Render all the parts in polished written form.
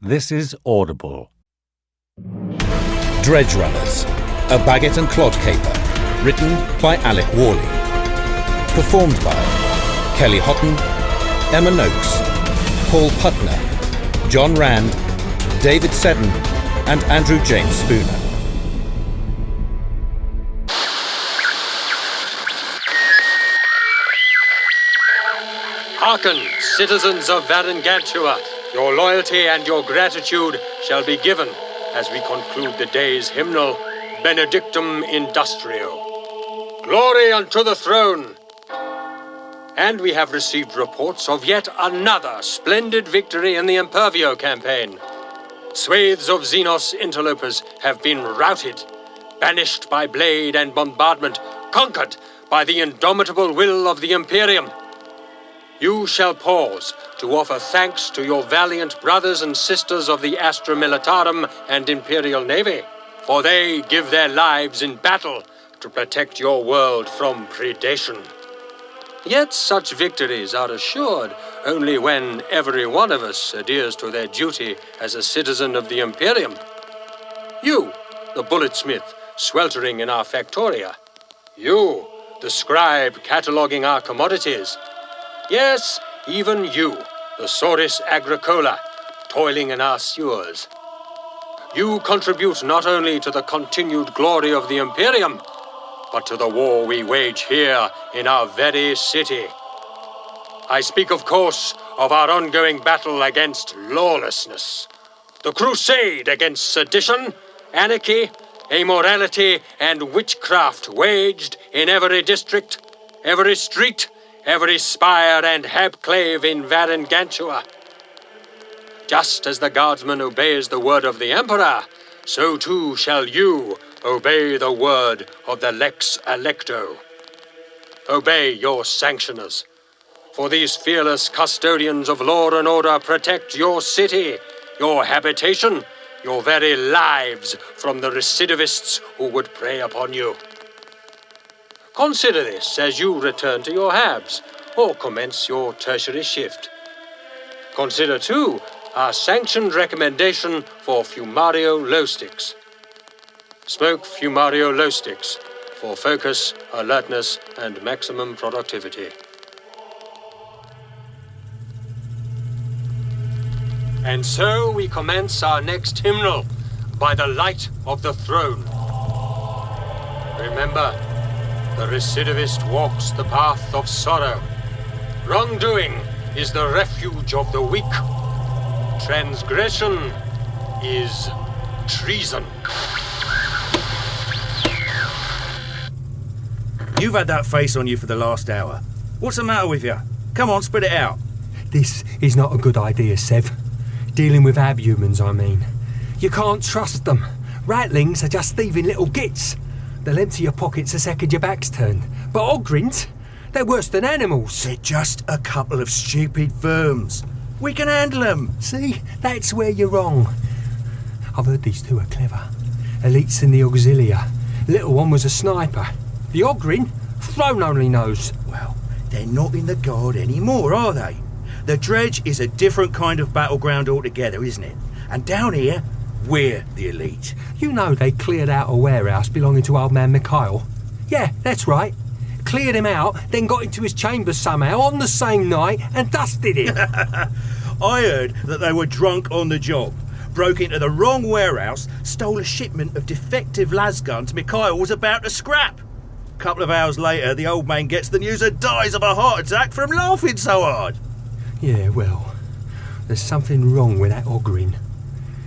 This is Audible. Dredge Runners, a Baggett and Clod caper, written by Alec Worley. Performed by Kelly Houghton, Emma Noakes, Paul Putner, John Rand, David Seddon, and Andrew James Spooner. Hearken, citizens of Varangantua, your loyalty and your gratitude shall be given as we conclude the day's hymnal, Benedictum Industrio. Glory unto the throne! And we have received reports of yet another splendid victory in the Impervio campaign. Swathes of Xenos interlopers have been routed, banished by blade and bombardment, conquered by the indomitable will of the Imperium. You shall pause to offer thanks to your valiant brothers and sisters of the Astra Militarum and Imperial Navy, for they give their lives in battle to protect your world from predation. Yet such victories are assured only when every one of us adheres to their duty as a citizen of the Imperium. You, the bulletsmith, sweltering in our factoria. You, the scribe cataloguing our commodities. Yes, even you, the Saurus Agricola, toiling in our sewers. You contribute not only to the continued glory of the Imperium, but to the war we wage here in our very city. I speak, of course, of our ongoing battle against lawlessness, the crusade against sedition, anarchy, immorality, and witchcraft waged in every district, every street, every spire and habclave in Varangantua. Just as the guardsman obeys the word of the Emperor, so too shall you obey the word of the Lex Electo. Obey your sanctioners, for these fearless custodians of law and order protect your city, your habitation, your very lives from the recidivists who would prey upon you. Consider this as you return to your habs or commence your tertiary shift. Consider, too, our sanctioned recommendation for Fumario Low Sticks. Smoke Fumario Low Sticks for focus, alertness, and maximum productivity. And so we commence our next hymnal, By the Light of the Throne. Remember, the recidivist walks the path of sorrow. Wrongdoing is the refuge of the weak. Transgression is treason. You've had that face on you for the last hour. What's the matter with you? Come on, spit it out. This is not a good idea, Sev. Dealing with abhumans, I mean. You can't trust them. Ratlings are just thieving little gits. They'll empty your pockets the second your back's turned. But Ogryns, they're worse than animals. They're just a couple of stupid verms. We can handle them. See, that's where you're wrong. I've heard these two are clever. Elites in the Auxilia. Little one was a sniper. The Ogryn, Throne only knows. Well, they're not in the Guard anymore, are they? The Dredge is a different kind of battleground altogether, isn't it? And down here, we're the elite. You know they cleared out a warehouse belonging to old man Mikhail. Yeah, that's right. Cleared him out, then got into his chambers somehow on the same night and dusted him. I heard that they were drunk on the job, broke into the wrong warehouse, stole a shipment of defective lasguns Mikhail was about to scrap. A couple of hours later, the old man gets the news and dies of a heart attack from laughing so hard. Yeah, well, there's something wrong with that Ogryn.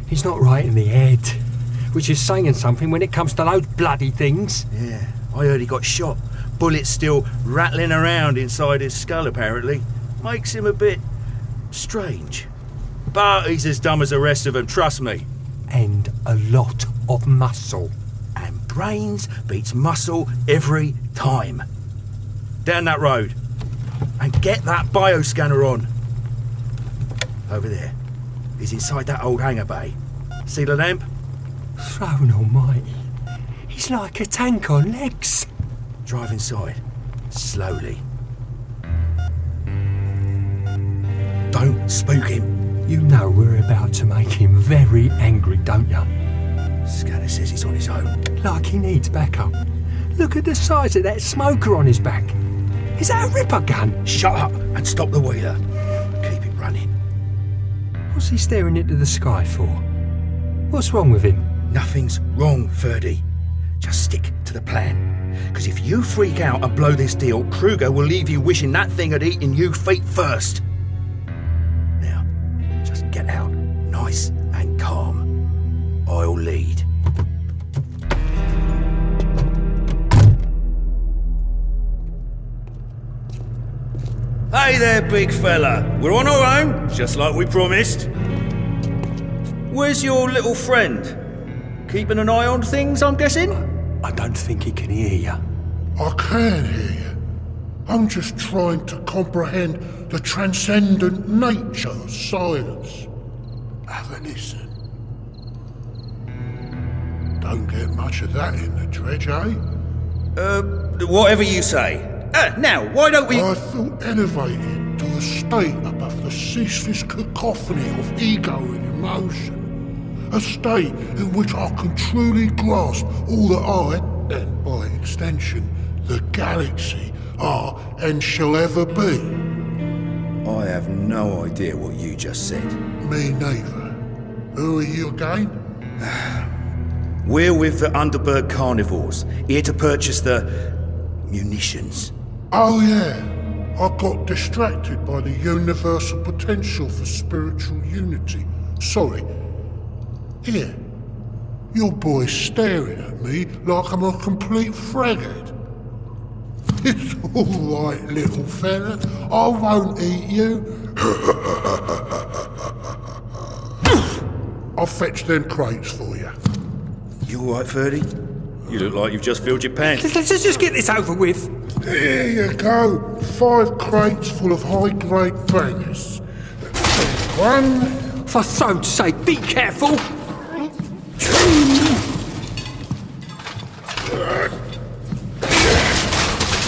He's not right in the head, which is saying something when it comes to those bloody things. Yeah, I heard he got shot. Bullets still rattling around inside his skull, apparently. Makes him a bit strange. But he's as dumb as the rest of them, trust me. And a lot of muscle. And brains beats muscle every time. Down that road. And get that bioscanner on. Over there. He's inside that old hangar bay. See the lamp? Throne almighty. He's like a tank on legs. Drive inside. Slowly. Don't spook him. You know we're about to make him very angry, don't you? Scatter says he's on his own. Like he needs backup. Look at the size of that smoker on his back. Is that a ripper gun? Shut up and stop the wheeler. Keep it running. What's he staring into the sky for? What's wrong with him? Nothing's wrong, Ferdy. Just stick to the plan. Because if you freak out and blow this deal, Kruger will leave you wishing that thing had eaten you feet first. Now, just get out, nice and calm. I'll lead. Hey there, big fella. We're on our own, just like we promised. Where's your little friend? Keeping an eye on things, I'm guessing? I don't think he can hear you. I can hear you. I'm just trying to comprehend the transcendent nature of silence. Have a listen. Don't get much of that in the dredge, eh? Whatever you say. Now, why don't we... I feel elevated to a state above the ceaseless cacophony of ego and emotion. A state in which I can truly grasp all that I, and by extension, the galaxy, are and shall ever be. I have no idea what you just said. Me neither. Who are you again? We're with the Underberg Carnivores, here to purchase the... munitions. Oh yeah, I got distracted by the universal potential for spiritual unity. Sorry. Here, your boy's staring at me like I'm a complete fraggot. It's all right, little fella. I won't eat you. I'll fetch them crates for you. You all right, Ferdy? You look like you've just filled your pants. Let's just get this over with. Here you go. 5 crates full of high-grade bangers. 1... For throat's sake, be careful.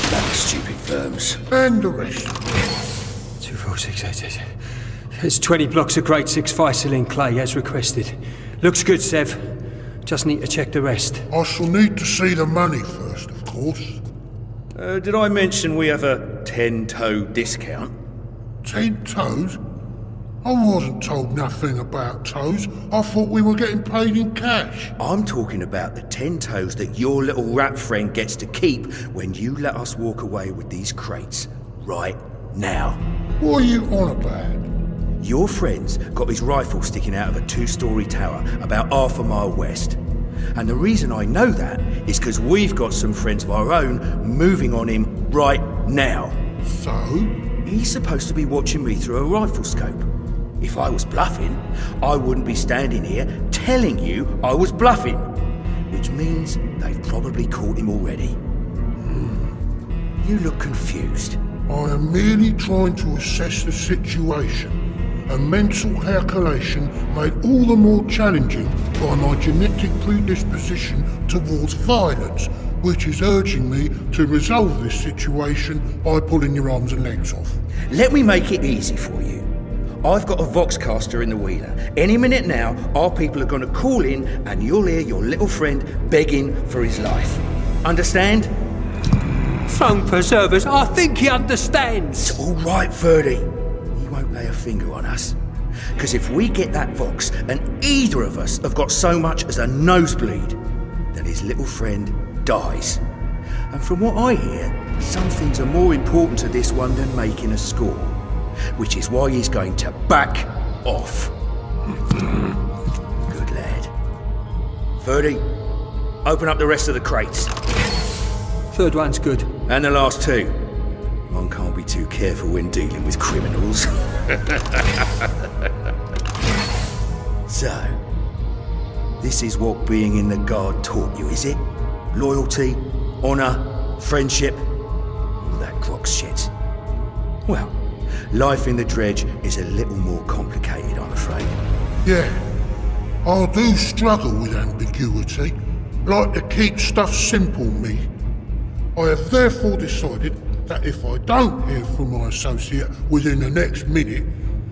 That stupid firms. And the rest. 2, 4, 6, 8, 8. There's 20 blocks of grade 6 Visaline clay as requested. Looks good, Sev. Just need to check the rest. I shall need to see the money first, of course. Did I mention we have a 10-toe discount? 10 toes? I wasn't told nothing about toes. I thought we were getting paid in cash. I'm talking about the 10 toes that your little rat friend gets to keep when you let us walk away with these crates. Right now. What are you on about? Your friend's got his rifle sticking out of a 2-story tower about half a mile west. And the reason I know that is because we've got some friends of our own moving on him right now. So? He's supposed to be watching me through a rifle scope. If I was bluffing, I wouldn't be standing here telling you I was bluffing. Which means they've probably caught him already. You look confused. I am merely trying to assess the situation. A mental calculation made all the more challenging by my genetic predisposition towards violence, which is urging me to resolve this situation by pulling your arms and legs off. Let me make it easy for you. I've got a Voxcaster in the wheeler. Any minute now, our people are going to call in and you'll hear your little friend begging for his life. Understand? Throne preservers, I think he understands. It's all right, Ferdy. He won't lay a finger on us. Because if we get that Vox and either of us have got so much as a nosebleed, then his little friend dies. And from what I hear, some things are more important to this one than making a score. Which is why he's going to back off. Good lad. Ferdy, open up the rest of the crates. 3rd one's good. And the last 2. One can't be too careful when dealing with criminals. So, this is what being in the Guard taught you, is it? Loyalty, honour, friendship, all that grog shit. Well, life in the dredge is a little more complicated, I'm afraid. Yeah, I do struggle with ambiguity. Like to keep stuff simple, me. I have therefore decided that if I don't hear from my associate within the next minute,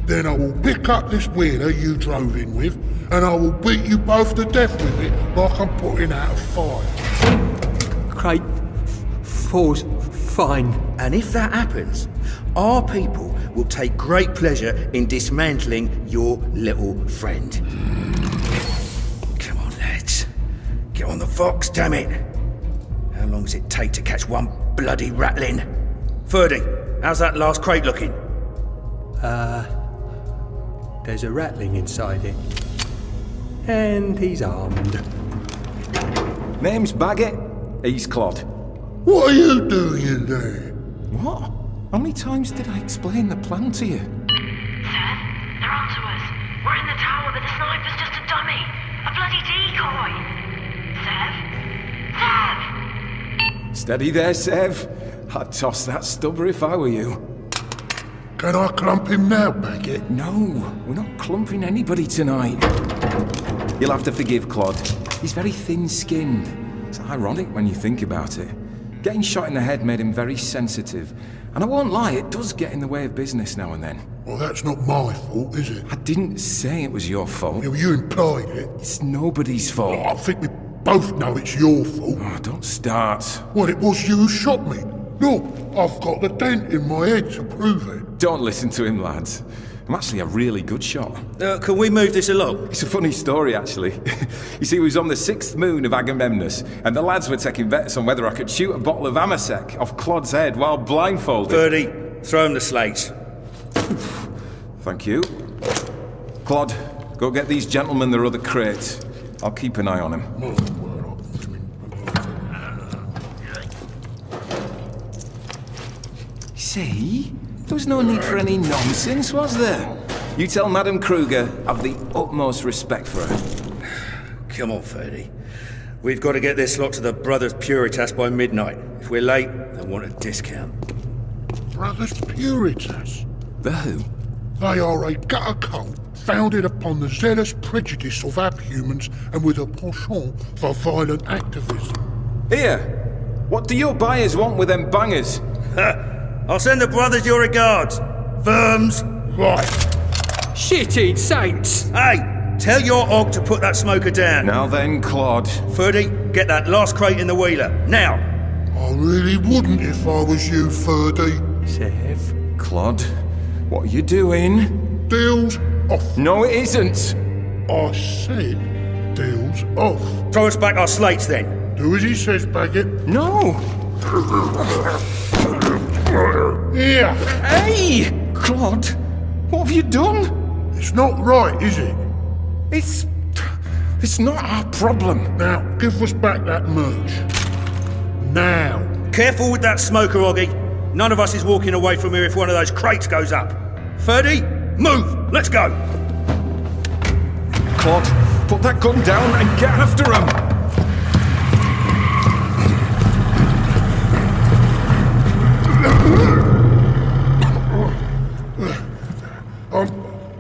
Then I will pick up this wheeler you drove in with, and I will beat you both to death with it like I'm putting out a fire. Crate falls fine. And if that happens, our people will take great pleasure in dismantling your little friend. Come on, lads. Get on the fox, damn it. How long does it take to catch one bloody rattling? Ferdy, how's that last crate looking? There's a rattling inside it. And he's armed. Name's Baggett, he's Claude. What are you doing in there? What? How many times did I explain the plan to you? Seth, they're onto us. We're in the tower, but the sniper's just a dummy. A bloody decoy. Seth? Seth! Steady there, Sev. I'd toss that stubber if I were you. Can I clump him now, Baggett? No, we're not clumping anybody tonight. You'll have to forgive Claude. He's very thin-skinned. It's ironic when you think about it. Getting shot in the head made him very sensitive. And I won't lie, it does get in the way of business now and then. Well, that's not my fault, is it? I didn't say it was your fault. Yeah, well, you implied it. It's nobody's fault. I think we both know it's your fault. Oh, don't start. Well, it was you who shot me. Look, I've got the dent in my head to prove it. Don't listen to him, lads. I'm actually a really good shot. Can we move this along? It's a funny story, actually. You see, we was on the 6th moon of Agamemnus, and the lads were taking bets on whether I could shoot a bottle of Amasec off Claude's head while blindfolded. Ferdy, throw him the slates. Thank you. Claude, go get these gentlemen their other crates. I'll keep an eye on him. See? There was no need for any nonsense, was there? You tell Madame Kruger I've the utmost respect for her. Come on, Ferdy. We've got to get this lot to the Brothers Puritas by midnight. If we're late, they'll want a discount. Brothers Puritas. The who? They are a gutter cult founded upon the zealous prejudice of abhumans and with a penchant for violent activism. Here! What do your buyers want with them bangers? I'll send the brothers your regards. Firms. Right. Shitting saints! Hey, tell your og to put that smoker down. Now then, Claude. Ferdy, get that last crate in the wheeler. Now. I really wouldn't if I was you, Ferdy. Sev? Claude, what are you doing? Deals off. No, it isn't. I said deals off. Throw us back our slates then. Do as he says, Baggett. No! Here. Hey! Claude, what have you done? It's not right, is it? It's not our problem. Now, give us back that merch. Now. Careful with that smoker, Oggy. None of us is walking away from here if one of those crates goes up. Ferdy, move! Let's go! Claude, put that gun down and get after him!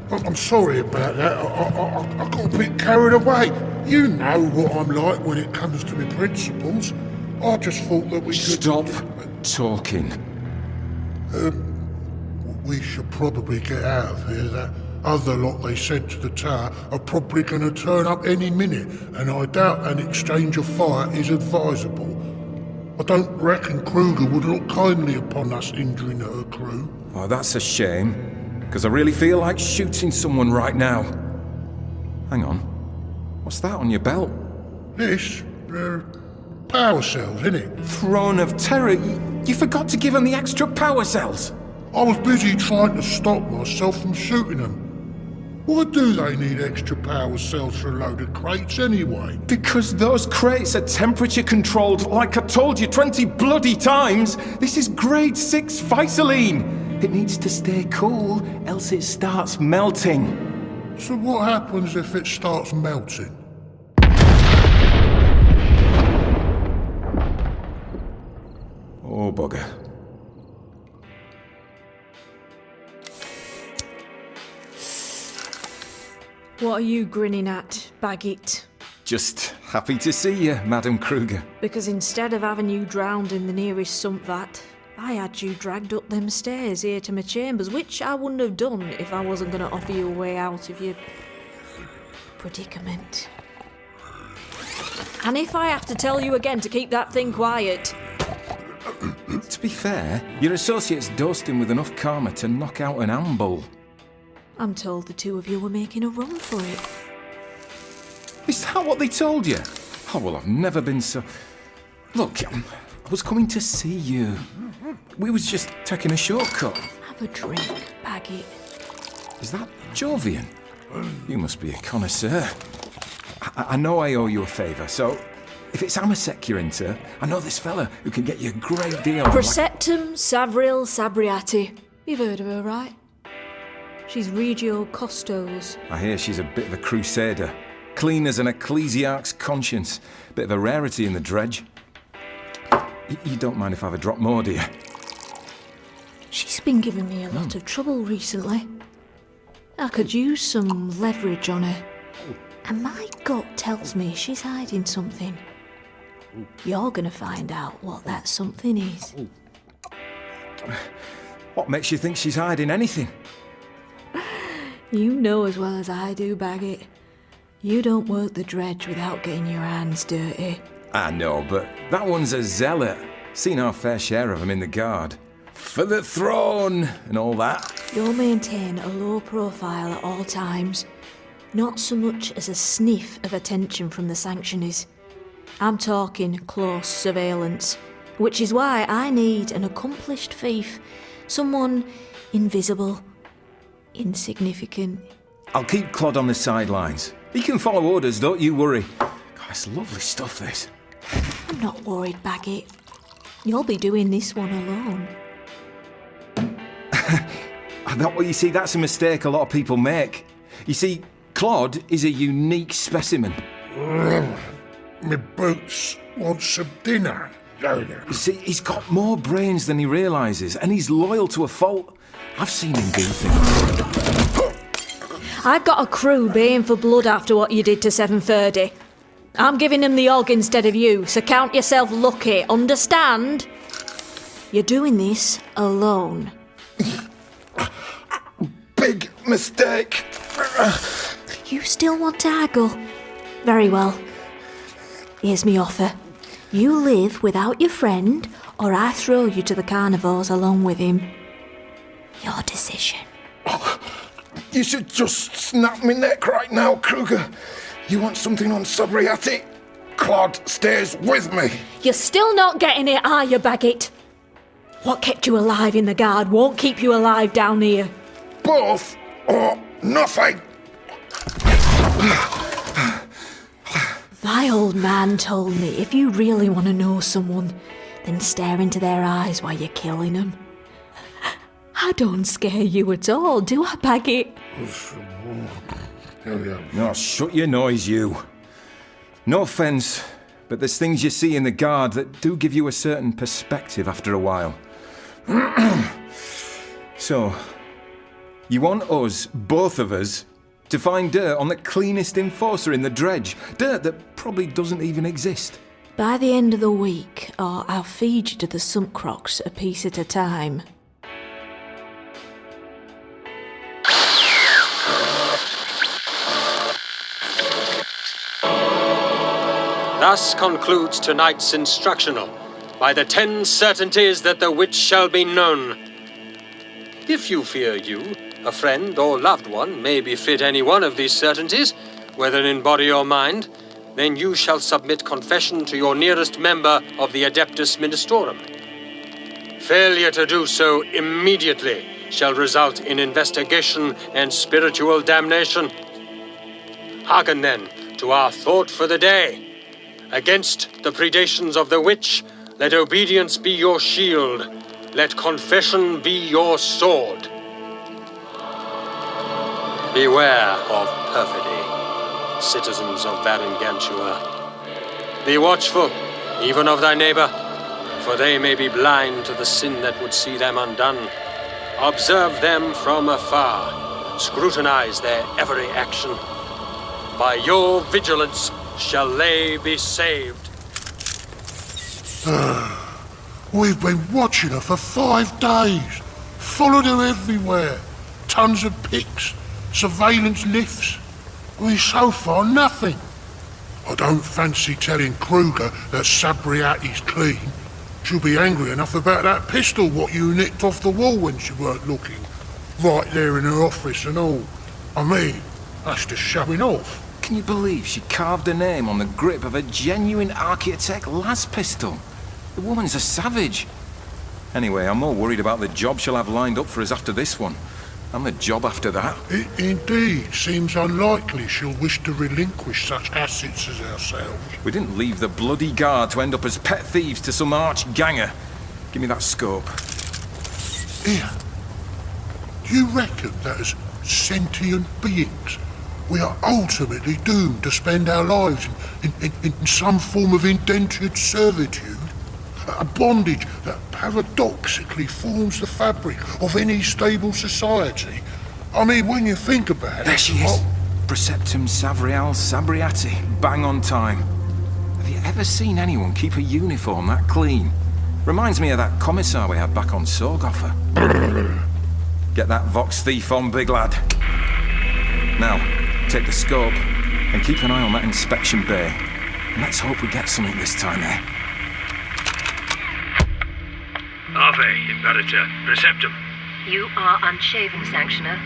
I'm sorry about that. I got a bit carried away. You know what I'm like when it comes to my principles. I just thought that we could... Stop talking. We should probably get out of here. That other lot they sent to the tower are probably going to turn up any minute, and I doubt an exchange of fire is advisable. I don't reckon Kruger would look kindly upon us injuring her crew. Oh, that's a shame. Because I really feel like shooting someone right now. Hang on. What's that on your belt? This, power cells, innit? Throne of Terror. You forgot to give them the extra power cells. I was busy trying to stop myself from shooting them. Why do they need extra power cells for a load of crates anyway? Because those crates are temperature controlled, like I told you 20 bloody times. This is grade 6 Visaline. It needs to stay cool, else it starts melting. So what happens if it starts melting? Oh, bugger. What are you grinning at, Baggett? Just happy to see you, Madame Kruger. Because instead of having you drowned in the nearest sump vat, I had you dragged up them stairs here to my chambers, which I wouldn't have done if I wasn't going to offer you a way out of your predicament. And if I have to tell you again to keep that thing quiet. To be fair, your associates dosed him with enough karma to knock out an amble. I'm told the two of you were making a run for it. Is that what they told you? Oh, well, I've never been so... Look, I was coming to see you. We was just taking a shortcut. Have a drink, Baggett. Is that Jovian? You must be a connoisseur. I know I owe you a favour, so if it's Amasek you're into, I know this fella who can get you a great deal. Preceptum Savril Sabriati. You've heard of her, right? She's Regio Costos. I hear she's a bit of a crusader. Clean as an ecclesiarch's conscience. Bit of a rarity in the dredge. You don't mind if I have a drop more, do you? She's been giving me a lot of trouble recently. I could use some leverage on her. And my gut tells me she's hiding something. You're gonna find out what that something is. What makes you think she's hiding anything? You know as well as I do, Baggett. You don't work the dredge without getting your hands dirty. I know, but that one's a zealot. Seen our fair share of them in the guard. For the throne and all that. You'll maintain a low profile at all times. Not so much as a sniff of attention from the sanctuaries. I'm talking close surveillance, which is why I need an accomplished thief. Someone invisible, insignificant. I'll keep Claude on the sidelines. He can follow orders, don't you worry. God, it's lovely stuff, this. I'm not worried, Baggett. You'll be doing this one alone. Well, you see, that's a mistake a lot of people make. You see, Claude is a unique specimen. Me boots want some dinner, don't you? You see, he's got more brains than he realises, and he's loyal to a fault. I've seen him do things. I've got a crew baying for blood after what you did to 730. I'm giving them the og instead of you, so count yourself lucky, understand? You're doing this alone. Big mistake. You still want to haggle? Very well. Here's me offer. You live without your friend, or I throw you to the carnivores along with him. Your decision. You should just snap me neck right now, Kruger. You want something on Sabriati? Claude stays with me. You're still not getting it, are you, Baggett? What kept you alive in the guard won't keep you alive down here. Both or nothing. My old man told me if you really want to know someone, then stare into their eyes while you're killing them. I don't scare you at all, do I, Baggett? No, shut your noise, you. No offence, but there's things you see in the guard that do give you a certain perspective after a while. So, you want us, both of us, to find dirt on the cleanest enforcer in the dredge? Dirt that probably doesn't even exist. By the end of the week, or I'll feed you to the sump crocs a piece at a time. Thus concludes tonight's instructional, by the 10 certainties that the witch shall be known. If you fear you, a friend or loved one may befit any one of these certainties, whether in body or mind, then you shall submit confession to your nearest member of the Adeptus Ministorum. Failure to do so immediately shall result in investigation and spiritual damnation. Hearken then to our thought for the day. Against the predations of the witch, let obedience be your shield. Let confession be your sword. Beware of perfidy, citizens of Varangantua. Be watchful, even of thy neighbor, for they may be blind to the sin that would see them undone. Observe them from afar, scrutinize their every action. By your vigilance shall they be saved. We've been watching her for 5 days. Followed her everywhere. Tons of pics, surveillance lifts. So far, nothing. I don't fancy telling Kruger that Sabriati's clean. She'll be angry enough about that pistol what you nicked off the wall when she weren't looking. Right there in her office and all. I mean, that's just showing off. Can you believe she carved her name on the grip of a genuine Archaeotech las pistol? The woman's a savage. Anyway, I'm more worried about the job she'll have lined up for us after this one. And the job after that. It indeed seems unlikely she'll wish to relinquish such assets as ourselves. We didn't leave the bloody guard to end up as pet thieves to some arch-ganger. Give me that scope. Here. Do you reckon that as sentient beings, we are ultimately doomed to spend our lives in some form of indentured servitude? A bondage that paradoxically forms the fabric of any stable society. I mean, when you think about it... There she is. Preceptum Savrial Sabriati. Bang on time. Have you ever seen anyone keep a uniform that clean? Reminds me of that commissar we had back on Sorgoffer. Get that Vox thief on, big lad. Now, take the scope and keep an eye on that inspection bay. And let's hope we get something this time, eh? Ave, Imperator, Preceptum. You are unshaven, Sanctioner,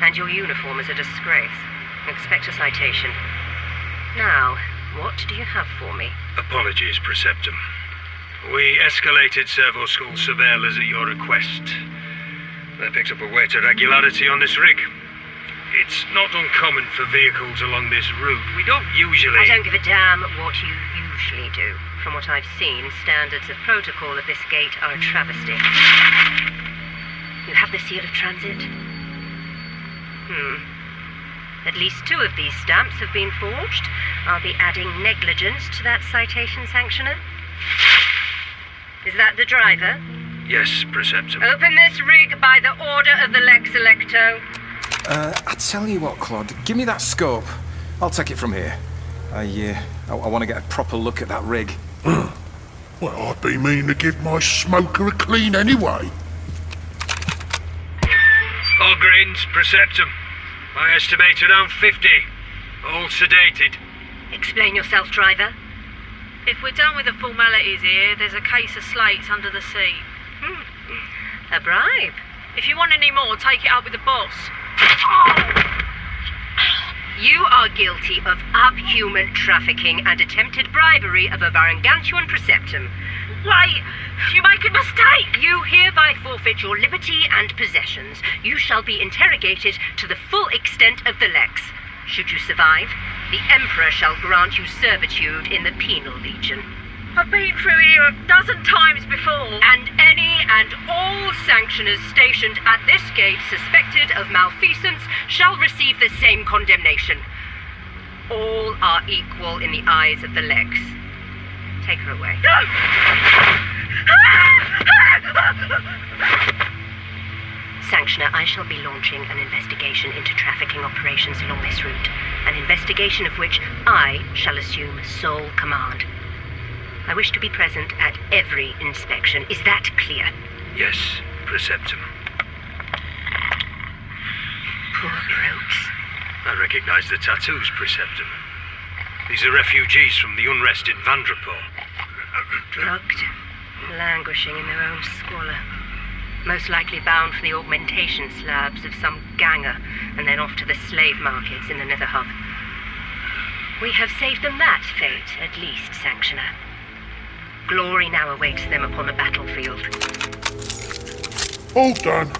and your uniform is a disgrace. Expect a citation. Now, what do you have for me? Apologies, Preceptum. We escalated Servo School surveillors at your request. They picked up a weight of regularity on this rig. It's not uncommon for vehicles along this route. We don't usually... I don't give a damn what you usually do. From what I've seen, standards of protocol at this gate are a travesty. You have the seal of transit? At least 2 of these stamps have been forged. I'll be adding negligence to that citation, Sanctioner. Is that the driver? Yes, Preceptum. Open this rig by the order of the Lex Electo. I tell you what, Claude, give me that scope. I'll take it from here. I want to get a proper look at that rig. Well, I'd be meaning to give my smoker a clean anyway. All grains, Preceptum. I estimate around 50. All sedated. Explain yourself, driver. If we're done with the formalities here, there's a case of slates under the seat. A bribe? If you want any more, take it up with the boss. You are guilty of abhuman trafficking and attempted bribery of a Varangantuan Preceptum. Why, you make a mistake! You hereby forfeit your liberty and possessions. You shall be interrogated to the full extent of the Lex. Should you survive, the Emperor shall grant you servitude in the Penal Legion. I've been through here a dozen times before. And any and all sanctioners stationed at this gate suspected of malfeasance shall receive the same condemnation. All are equal in the eyes of the Lex. Take her away. Sanctioner, I shall be launching an investigation into trafficking operations along this route. An investigation of which I shall assume sole command. I wish to be present at every inspection. Is that clear? Yes, Preceptum. Poor brutes. I recognize the tattoos, Preceptum. These are refugees from the unrest in Vandrapor. Drugged, languishing in their own squalor. Most likely bound for the augmentation slabs of some ganger, and then off to the slave markets in the Nether Hub. We have saved them that fate, at least, Sanctioner. Glory now awaits them upon the battlefield. All done.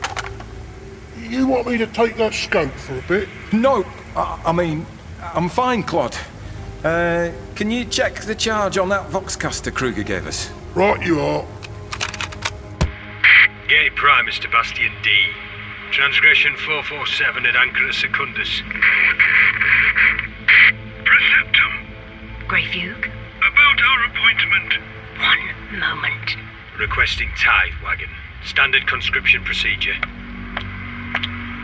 You want me to take that scope for a bit? No, I mean, I'm fine, Claude. Can you check the charge on that Voxcaster Kruger gave us? Right you are. Gate Prime, Mr. Bastian D. Transgression 447 at Ancora Secundus. Preceptum. Greyfuge? About our appointment. One moment. Requesting tithe wagon. Standard conscription procedure.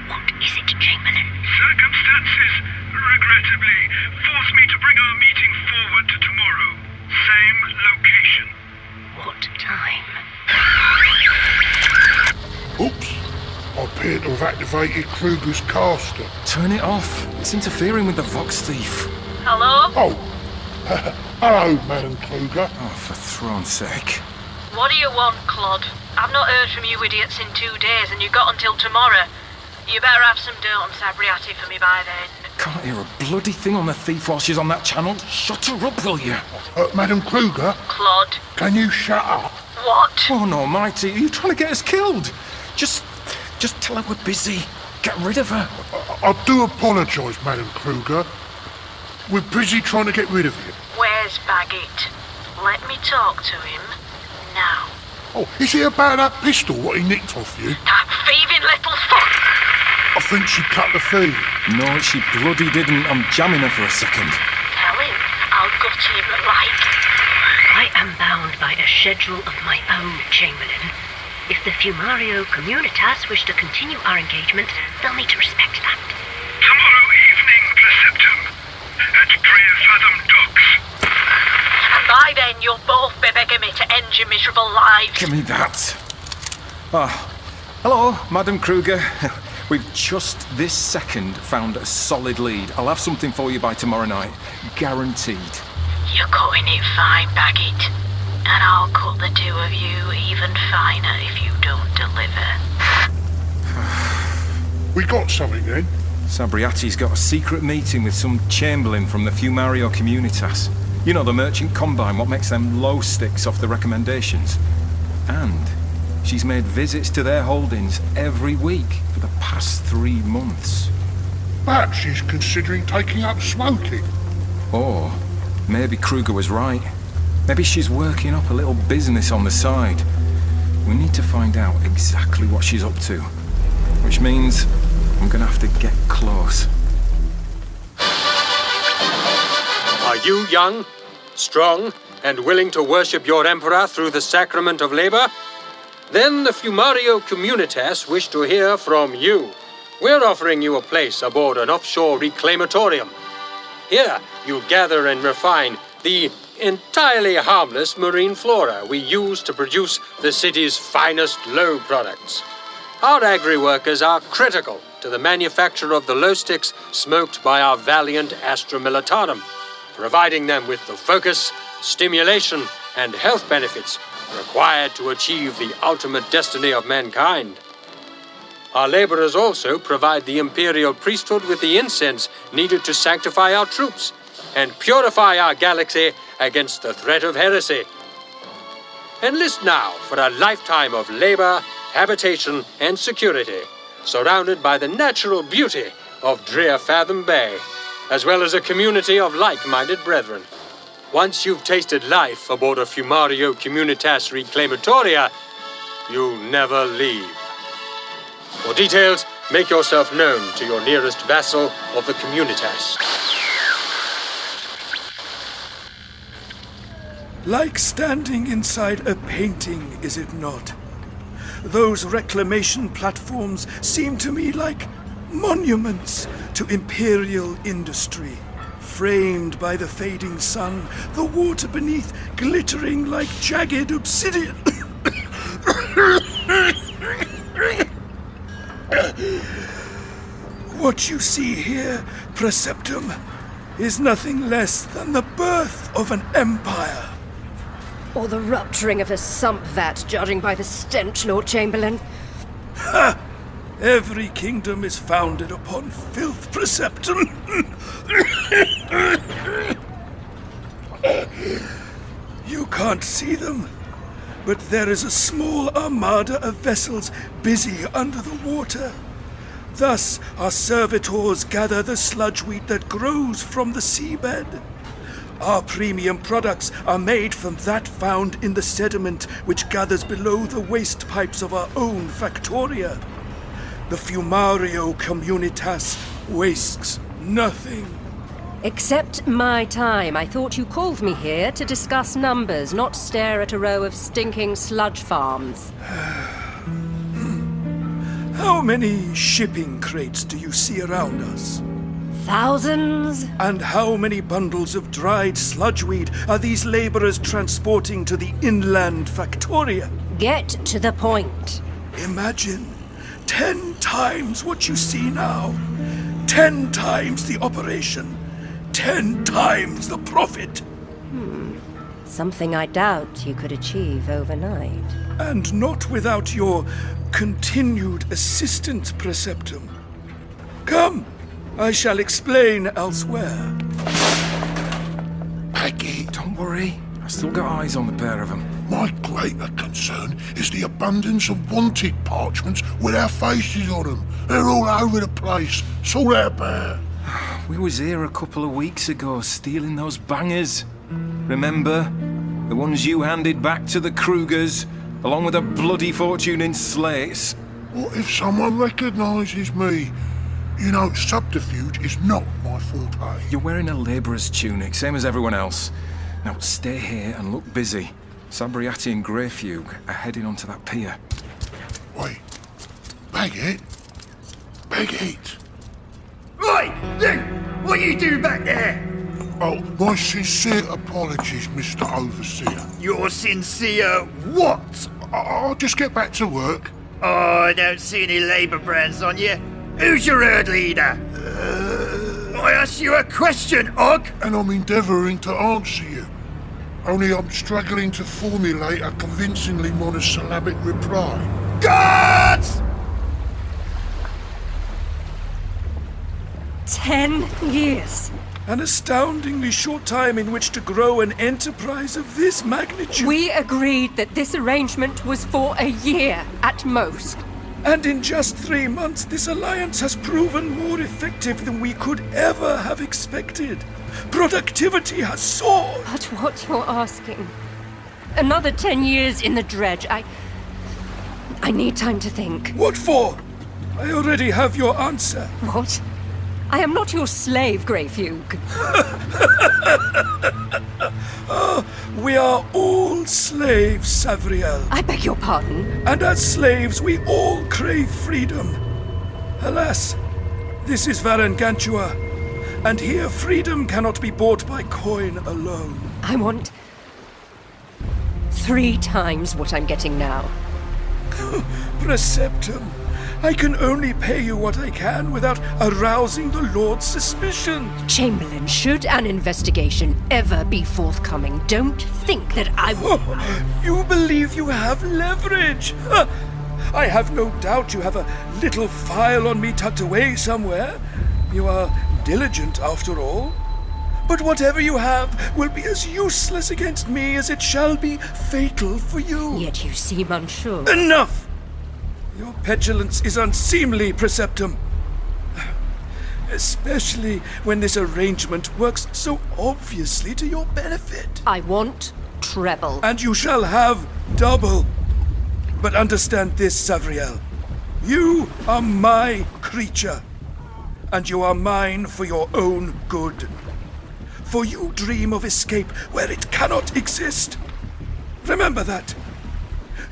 What is it, Chamberlain? Circumstances, regrettably, force me to bring our meeting forward to tomorrow. Same location. What time? activated Kruger's caster. Turn it off. It's interfering with the Vox Thief. Hello? Oh, hello, Madam Kruger. Oh, for throne's sake. What do you want, Claude? I've not heard from you idiots in 2 days, and you've got until tomorrow. You better have some dirt on Sabriati for me by then. Can't hear a bloody thing on the thief while she's on that channel. Shut her up, will you? Madam Kruger, Claude? can you shut up? What? Oh, no, Mighty, are you trying to get us killed? Just tell her we're busy. Get rid of her. I do apologise, Madam Kruger. We're busy trying to get rid of you. Where's Baggett? Let me talk to him now. Oh, is it about that pistol what he nicked off you? That thieving little fuck! I think she cut the feed. No, she bloody didn't. I'm jamming her for a second. Tell him I'll gut him like. I am bound by a schedule of my own, Chamberlain. If the Fumario Communitas wish to continue our engagement, they'll need to respect that. Tomorrow evening, Preceptum, at Drea Fathom Docks. And by then you'll both be begging me to end your miserable lives. Give me that. Hello, Madam Kruger. We've just this second found a solid lead. I'll have something for you by tomorrow night. Guaranteed. You're cutting it fine, Baggett. And I'll cut the two of you even finer if you don't deliver. We got something then? Sabriati's got a secret meeting with some Chamberlain from the Fumario Communitas. You know, the merchant combine, what makes them low sticks off the recommendations. And she's made visits to their holdings every week for the past 3 months. Perhaps she's considering taking up smoking. Or maybe Kruger was right. Maybe she's working up a little business on the side. We need to find out exactly what she's up to. Which means I'm gonna have to get close. Are you young, strong, and willing to worship your emperor through the sacrament of labor? Then the Fumario Communitas wish to hear from you. We're offering you a place aboard an offshore reclamatorium. Here, you gather and refine the entirely harmless marine flora we use to produce the city's finest low products. Our agri-workers are critical to the manufacture of the low sticks smoked by our valiant Astra Militarum, providing them with the focus, stimulation, and health benefits required to achieve the ultimate destiny of mankind. Our laborers also provide the Imperial priesthood with the incense needed to sanctify our troops and purify our galaxy against the threat of heresy. Enlist now for a lifetime of labor, habitation, and security, surrounded by the natural beauty of Drea Fathom Bay, as well as a community of like-minded brethren. Once you've tasted life aboard a Fumario Communitas Reclamatoria, you'll never leave. For details, make yourself known to your nearest vassal of the Communitas. Like standing inside a painting, is it not? Those reclamation platforms seem to me like monuments to imperial industry, framed by the fading sun, the water beneath glittering like jagged obsidian. What you see here, Preceptum, is nothing less than the birth of an empire. Or the rupturing of a sump vat, judging by the stench, Lord Chamberlain. Ha! Every kingdom is founded upon filth, Preceptum. You can't see them, but there is a small armada of vessels busy under the water. Thus, our servitors gather the sludge wheat that grows from the seabed. Our premium products are made from that found in the sediment which gathers below the waste pipes of our own Factoria. The Fumario Communitas wastes nothing. Except my time. I thought you called me here to discuss numbers, not stare at a row of stinking sludge farms. How many shipping crates do you see around us? Thousands? And how many bundles of dried sludgeweed are these laborers transporting to the inland Factoria? Get to the point. Imagine 10 times what you see now. 10 times the operation. 10 times the profit. Something I doubt you could achieve overnight. And not without your continued assistance, Preceptum. Come, I shall explain elsewhere. Peggy, Don't worry. I've still got eyes on the pair of them. my greater concern is the abundance of wanted parchments with our faces on them. They're all over the place. It's all out there. We was here a couple of weeks ago stealing those bangers. Remember? The ones you handed back to the Krugers, along with a bloody fortune in slates. What if someone recognises me? You know, subterfuge is not my forte. You're wearing a labourer's tunic, same as everyone else. Now stay here and look busy. Sabriati and Greyfuge are heading onto that pier. Wait. Baggett? Baggett? Right, you! What are you doing back there? Oh, my sincere apologies, Mr. Overseer. Your sincere what? I'll just get back to work. Oh, I don't see any Labour brands on you. Who's your herd leader? I asked you a question, Og. And I'm endeavouring to answer you. Only I'm struggling to formulate a convincingly monosyllabic reply. Guards! 10 years. An astoundingly short time in which to grow an enterprise of this magnitude. We agreed that this arrangement was for a year at most. And in just 3 months, this alliance has proven more effective than we could ever have expected. Productivity has soared. But what you're asking? Another 10 years in the dredge. I need time to think. What for? I already have your answer. What? I am not your slave, Greyfuge. We are all slaves, Savriel. I beg your pardon? And as slaves, we all crave freedom. Alas, this is Varangantua, and here freedom cannot be bought by coin alone. I want 3 times what I'm getting now. Preceptum, I can only pay you what I can without arousing the Lord's suspicion. Chamberlain, should an investigation ever be forthcoming, don't think that I will... You believe you have leverage? I have no doubt you have a little file on me tucked away somewhere. You are diligent, after all. But whatever you have will be as useless against me as it shall be fatal for you. Yet you seem unsure. Enough! Your petulance is unseemly, Preceptum. Especially when this arrangement works so obviously to your benefit. I want treble. And you shall have double. But understand this, Savriel. You are my creature. And you are mine for your own good. For you dream of escape where it cannot exist. Remember that.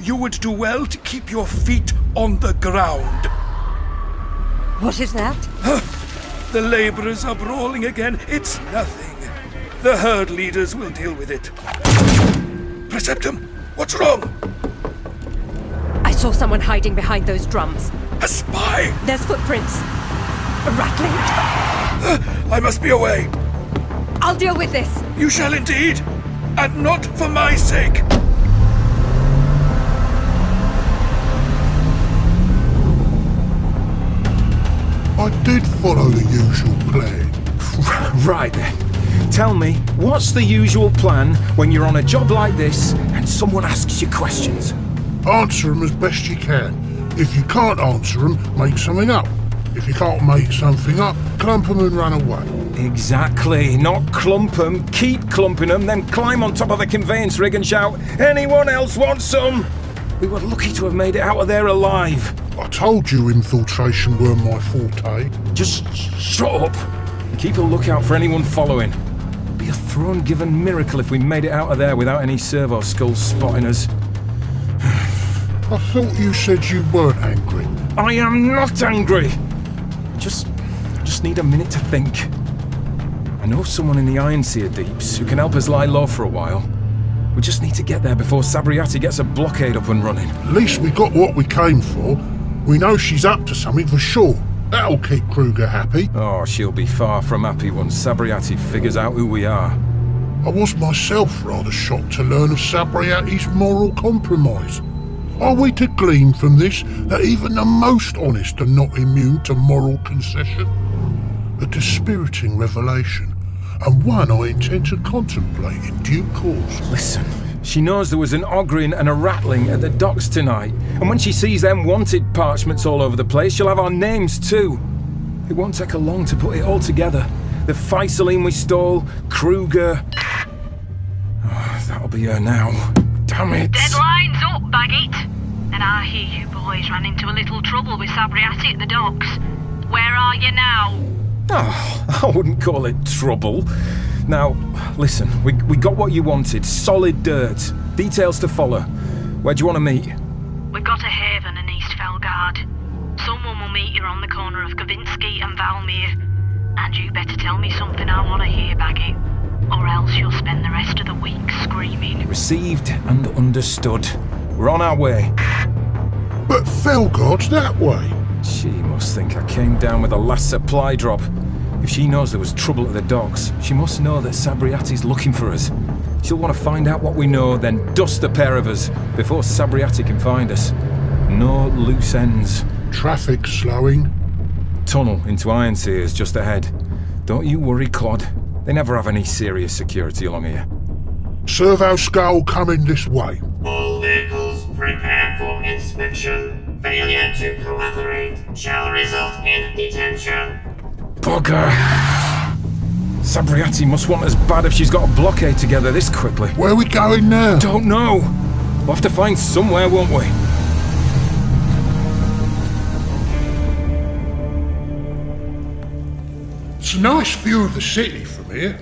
You would do well to keep your feet on the ground. What is that? The laborers are brawling again. It's nothing. The herd leaders will deal with it. Preceptum, what's wrong? I saw someone hiding behind those drums. A spy? There's footprints. Rattling. I must be away. I'll deal with this. You shall indeed. And not for my sake. I did follow the usual plan. Right then. Tell me, what's the usual plan when you're on a job like this and someone asks you questions? Answer them as best you can. If you can't answer them, make something up. If you can't make something up, clump them and run away. Exactly. Not clump them, keep clumping them, then climb on top of the conveyance rig and shout, "Anyone else want some?" We were lucky to have made it out of there alive. I told you infiltration were my forte. Just shut up. Keep a lookout for anyone following. It'd be a throne-given miracle if we made it out of there without any servo skulls spotting us. I thought you said you weren't angry. I am not angry. Just need a minute to think. I know someone in the Ironseer Deeps who can help us lie low for a while. We just need to get there before Sabriati gets a blockade up and running. At least we got what we came for. We know she's up to something for sure. That'll keep Kruger happy. Oh, she'll be far from happy once Sabriati figures out who we are. I was myself rather shocked to learn of Sabriati's moral compromise. Are we to glean from this that even the most honest are not immune to moral concession? A dispiriting revelation, and one I intend to contemplate in due course. Listen, she knows there was an Ogrin and a Rattling at the docks tonight, and when she sees them wanted parchments all over the place, she'll have our names too. It won't take her long to put it all together. The Faisaline we stole, Kruger... Oh, that'll be her now. Damn it! Deadline's up, Baggett. And I hear you boys ran into a little trouble with Sabriati at the docks. Where are you now? Oh, I wouldn't call it trouble. Now, listen, we got what you wanted. Solid dirt. Details to follow. Where do you want to meet? We've got a haven in East Felgard. Someone will meet you on the corner of Gavinsky and Valmir. And you better tell me something I want to hear, Baggett. Or else you'll spend the rest of the week screaming. Received and understood. We're on our way. But Felgard's that way. She must think I came down with the last supply drop. If she knows there was trouble at the docks, she must know that Sabriati's looking for us. She'll want to find out what we know, then dust the pair of us before Sabriati can find us. No loose ends. Traffic slowing. Tunnel into Ironseers just ahead. Don't you worry, Claude. They never have any serious security along here. Servo Skull coming this way. All vehicles prepare for inspection. Failure to cooperate shall result in detention. Bugger! Sabriati must want us bad if she's got a blockade together this quickly. Where are we going now? Don't know. We'll have to find somewhere, won't we? It's a nice view of the city from here.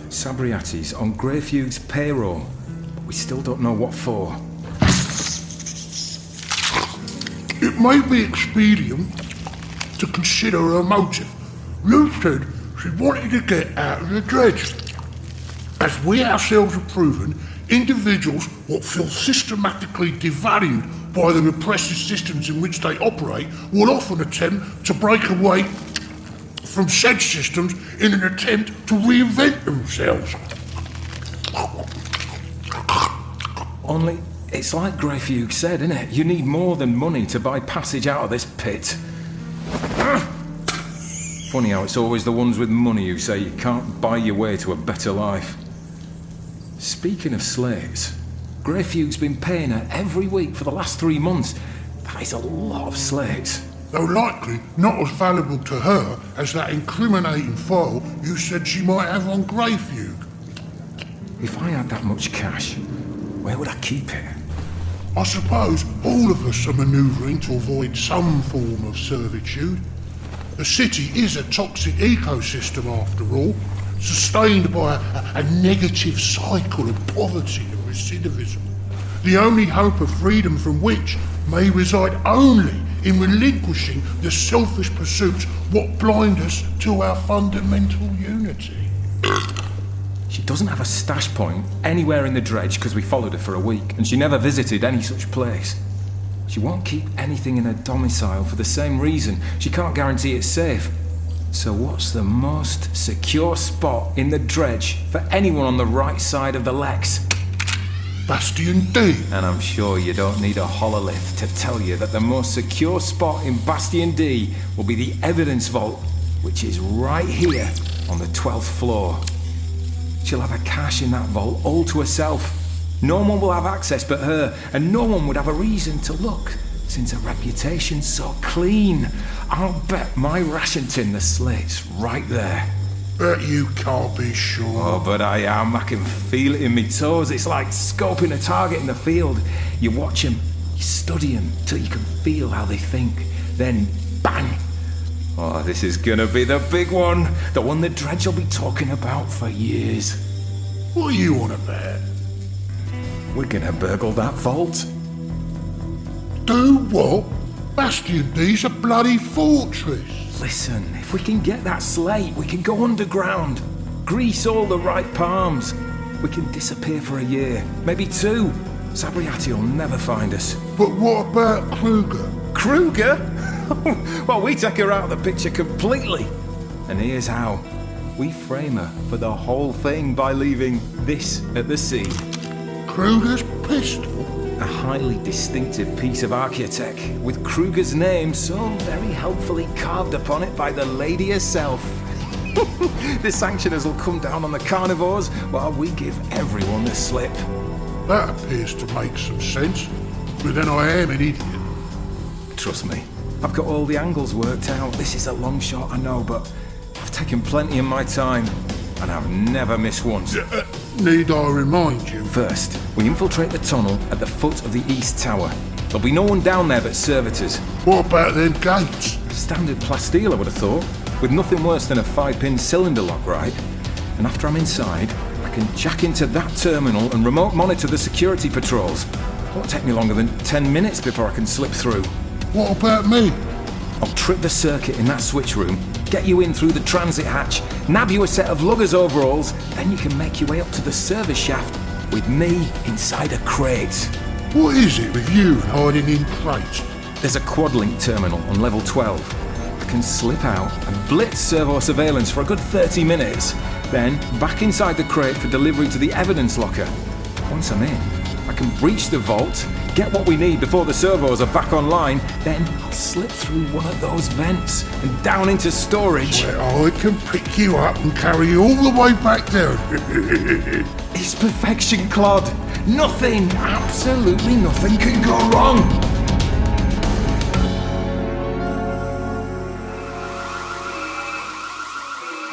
Sabriati's on Greyfew's payroll, but we still don't know what for. It may be expedient to consider her motive. You said she wanted to get out of the dredge. As we ourselves have proven, individuals what feel systematically devalued by the repressive systems in which they operate will often attempt to break away from said systems in an attempt to reinvent themselves. Only, it's like Greyfuge said, isn't it? You need more than money to buy passage out of this pit. Funny how it's always the ones with money who say you can't buy your way to a better life. Speaking of slaves, Greyfuge's been paying her every week for the last 3 months. That is a lot of slaves. Though likely not as valuable to her as that incriminating file you said she might have on Greyfuge. If I had that much cash, where would I keep it? I suppose all of us are manoeuvring to avoid some form of servitude. The city is a toxic ecosystem after all, sustained by a negative cycle of poverty and recidivism. The only hope of freedom from which may reside only in relinquishing the selfish pursuits what blind us to our fundamental unity. She doesn't have a stash point anywhere in the dredge because we followed her for a week, and she never visited any such place. She won't keep anything in her domicile for the same reason. She can't guarantee it's safe. So what's the most secure spot in the dredge for anyone on the right side of the Lex? Bastion D. And I'm sure you don't need a hololith to tell you that the most secure spot in Bastion D will be the evidence vault, which is right here on the 12th floor. She'll have a cache in that vault all to herself. No one will have access but her, and no one would have a reason to look, since her reputation's so clean. I'll bet my ration tin the slate's right there. Bet you can't be sure. Oh, but I am. I can feel it in me toes. It's like scoping a target in the field. You watch them, you study them, till you can feel how they think. Then, bang! Oh, this is gonna be the big one. The one the dredge will be talking about for years. What are you on about? We're gonna burgle that vault. Do what? Bastion D's a bloody fortress. Listen, if we can get that slate, we can go underground. Grease all the right palms. We can disappear for a year, maybe 2. Sabriati will never find us. But what about Kruger? Kruger? Well, we take her out of the picture completely. And here's how. We frame her for the whole thing by leaving this at the scene. Kruger's pistol? A highly distinctive piece of architect, with Kruger's name so very helpfully carved upon it by the lady herself. The sanctioners will come down on the carnivores while we give everyone the slip. That appears to make some sense, but then I am an idiot. Trust me, I've got all the angles worked out. This is a long shot, I know, but I've taken plenty of my time, and I've never missed once. Need I remind you? First, we infiltrate the tunnel at the foot of the East Tower. There'll be no one down there but servitors. What about them gates? Standard plasteel, I would have thought, with nothing worse than a 5-pin cylinder lock, right? And after I'm inside, I can jack into that terminal and remote monitor the security patrols. It won't take me longer than 10 minutes before I can slip through. What about me? I'll trip the circuit in that switch room, get you in through the transit hatch, nab you a set of lugger's overalls, then you can make your way up to the service shaft with me inside a crate. What is it with you and hiding in crates? There's a quad-link terminal on level 12. I can slip out and blitz servo surveillance for a good 30 minutes, then back inside the crate for delivery to the evidence locker. Once I'm in, I can breach the vault, get what we need before the servos are back online, then I'll slip through one of those vents and down into storage. Where I can pick you up and carry you all the way back down. It's perfection, Claude. Nothing, absolutely nothing can go wrong.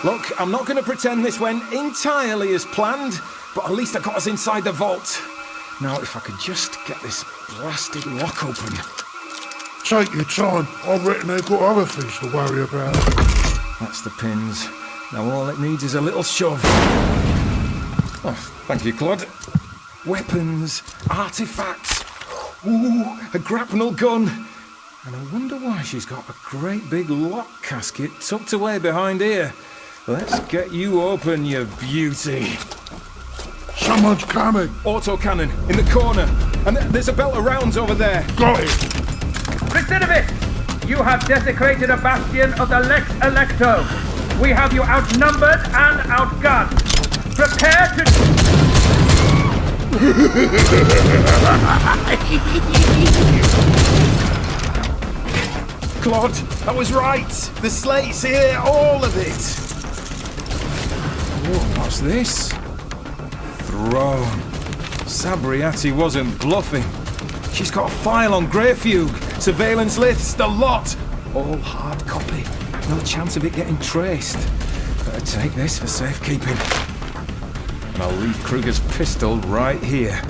Look, I'm not going to pretend this went entirely as planned, but at least I got us inside the vault. Now, if I could just get this blasted lock open. Take your time. I reckon they've got other things to worry about. That's the pins. Now all it needs is a little shove. Oh, thank you, Claude. Weapons, artifacts. Ooh, a grapnel gun. And I wonder why she's got a great big lock casket tucked away behind here. Let's get you open, you beauty. Someone's coming. Autocannon in the corner. And there's a belt of rounds over there. Got it. Recidivist! You have desecrated a bastion of the Lex Electo. We have you outnumbered and outgunned. Prepare to... Claude, I was right. The slate's here, all of it. Whoa, what's this? Throne. Sabriati wasn't bluffing. She's got a file on Greyfugue, surveillance lists, the lot. All hard copy. No chance of it getting traced. Better take this for safekeeping. And I'll leave Kruger's pistol right here.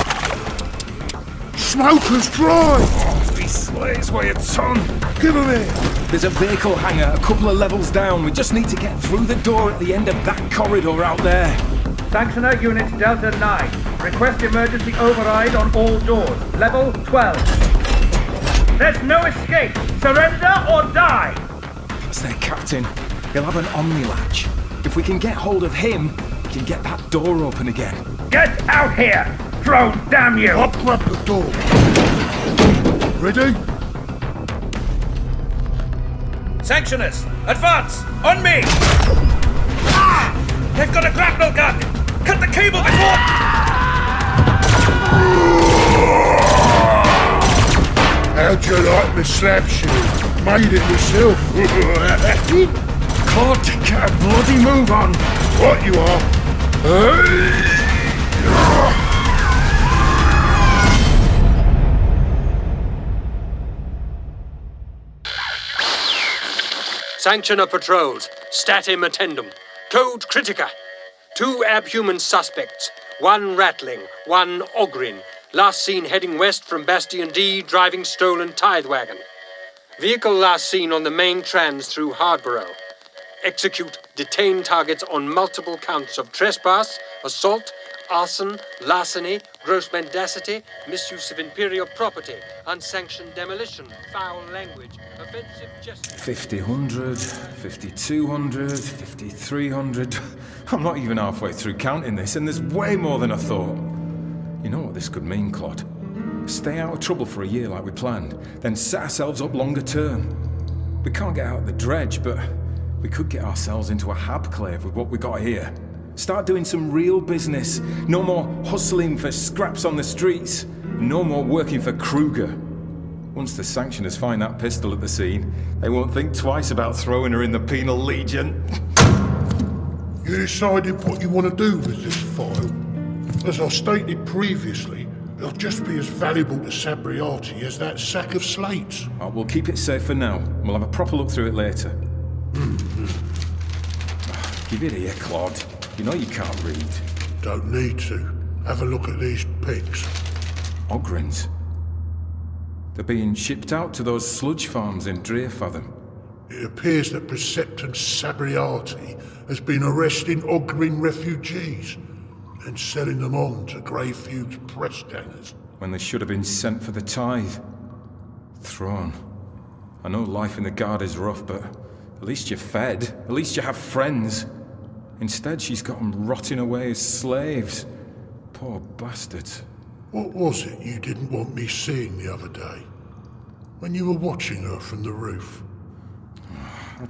Smoker's dry! Oh, these slaves weigh a ton. Give him here. There's a vehicle hangar a couple of levels down. We just need to get through the door at the end of that corridor out there. Sanctioner Unit Delta 9. Request emergency override on all doors. Level 12. There's no escape. Surrender or die. That's their captain. He'll have an Omni latch. If we can get hold of him, we can get that door open again. Get out here! Drone, damn you! I'll grab the door. Ready? Sanctioners, advance! On me! Ah! They've got a grapnel gun! Cut the cable before... How'd you like the slab shield? Made it myself. Claude, get a bloody move on! What you are? Sanctioner patrols. Statim attendum. Code Critica. 2 abhuman suspects. 1 rattling, 1 Ogrin. Last seen heading west from Bastion D, driving stolen tithe wagon. Vehicle last seen on the main trans through Hardborough. Execute detained targets on multiple counts of trespass, assault, arson, larceny, gross mendacity, misuse of imperial property, unsanctioned demolition, foul language, offensive gesture. 50-100, 50-200, 50-300. I'm not even halfway through counting this, and there's way more than I thought. You know what this could mean, Claude? Stay out of trouble for a year like we planned, then set ourselves up longer term. We can't get out of the dredge, but we could get ourselves into a habclave with what we got here. Start doing some real business. No more hustling for scraps on the streets. No more working for Kruger. Once the Sanctioners find that pistol at the scene, they won't think twice about throwing her in the Penal Legion. You decided what you want to do with this file? As I stated previously, it'll just be as valuable to Sabriati as that sack of slates. Oh, we'll keep it safe for now. We'll have a proper look through it later. Give it here, Claude. You know you can't read. Don't need to. Have a look at these pigs. Ogryns. They're being shipped out to those sludge farms in Drearfathom. It appears that Preceptum Sabriati has been arresting Ogryn refugees and selling them on to Greyfew's press gangers. When they should have been sent for the tithe. Thrawn. I know life in the Guard is rough, but at least you're fed. At least you have friends. Instead, she's got them rotting away as slaves. Poor bastards. What was it you didn't want me seeing the other day? When you were watching her from the roof? I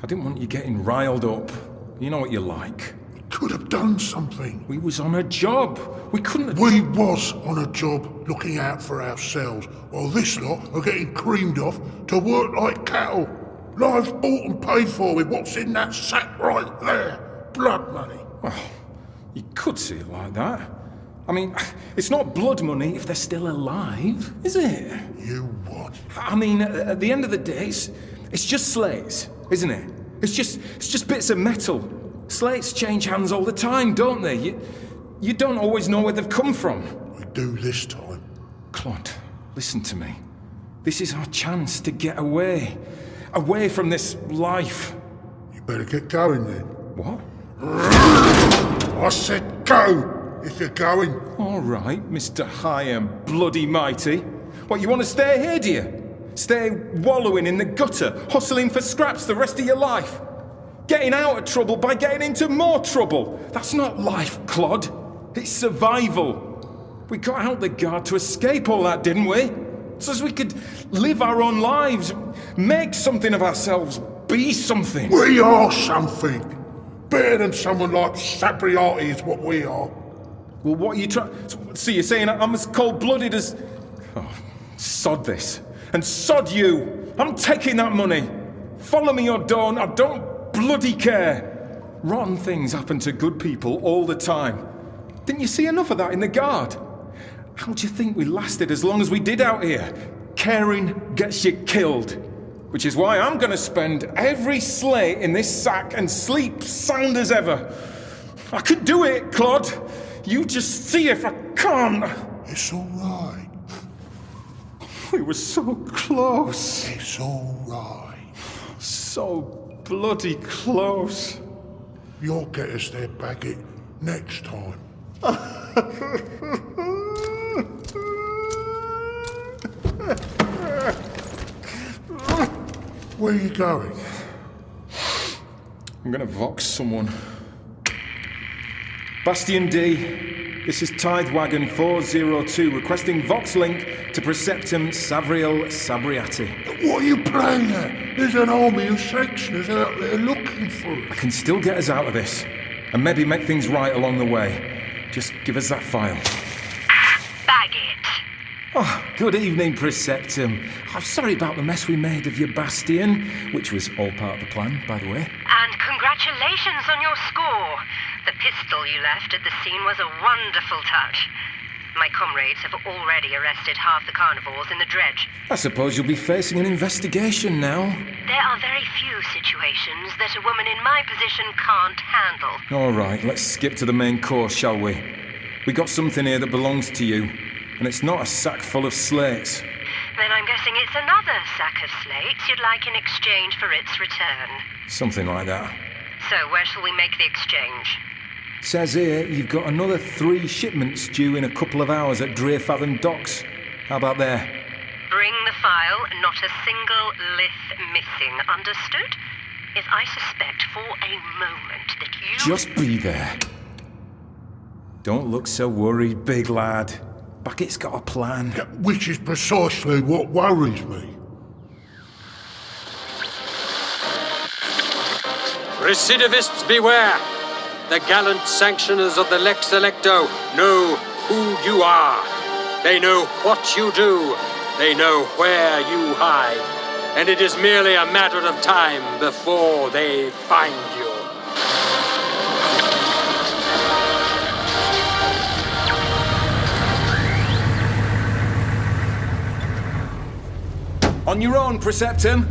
didn't want you getting riled up. You know what you're like. We could have done something. We was on a job. We couldn't have... We was on a job looking out for ourselves, while this lot are getting creamed off to work like cattle. Lives bought and paid for with what's in that sack right there. Blood money. Well, you could see it like that. I mean, it's not blood money if they're still alive, is it? You what? I mean, at the end of the day, it's just slates, isn't it? It's just bits of metal. Slates change hands all the time, don't they? You don't always know where they've come from. We do this time. Claude, listen to me. This is our chance to get away. Away from this life. You better get going then. What? I said go! If you're going. All right, Mr. High and Bloody Mighty. What, you want to stay here, do you? Stay wallowing in the gutter, hustling for scraps the rest of your life? Getting out of trouble by getting into more trouble? That's not life, Claude. It's survival. We got out the Guard to escape all that, didn't we? So as we could live our own lives, make something of ourselves, be something. We are something. Better than someone like Sabriati is what we are. Well, what are you trying... So you're saying I'm as cold-blooded as... Oh, sod this. And sod you. I'm taking that money. Follow me or don't. I don't bloody care. Rotten things happen to good people all the time. Didn't you see enough of that in the Guard? How do you think we lasted as long as we did out here? Caring gets you killed. Which is why I'm going to spend every slate in this sack and sleep sound as ever. I could do it, Claude. You just see if I can't. It's all right. We were so close. It's all right. So bloody close. You'll get us there, Baggett, next time. Where are you going? I'm gonna vox someone. Bastion D, this is Tithe Wagon 402 requesting Vox link to Preceptum Savriel Sabriati. What are you playing at? There's an army of Sanctioners out there looking for us. I can still get us out of this, and maybe make things right along the way. Just give us that file. Baggett. Oh, good evening, Preceptum. I'm sorry about the mess we made of your Bastion, which was all part of the plan, by the way. And congratulations on your score. The pistol you left at the scene was a wonderful touch. My comrades have already arrested half the carnivores in the dredge. I suppose you'll be facing an investigation now. There are very few situations that a woman in my position can't handle. All right, let's skip to the main course, shall we? We got something here that belongs to you, and it's not a sack full of slates. Then I'm guessing it's another sack of slates you'd like in exchange for its return. Something like that. So where shall we make the exchange? Says here you've got another 3 shipments due in a couple of hours at Drearfathom docks. How about there? Bring the file, not a single lith missing, understood? If I suspect for a moment that you... Just be there. Don't look so worried, big lad. Baggett's got a plan. Which is precisely what worries me. Recidivists beware! The gallant sanctioners of the Lex Electo know who you are. They know what you do. They know where you hide. And it is merely a matter of time before they find you. On your own, Preceptum.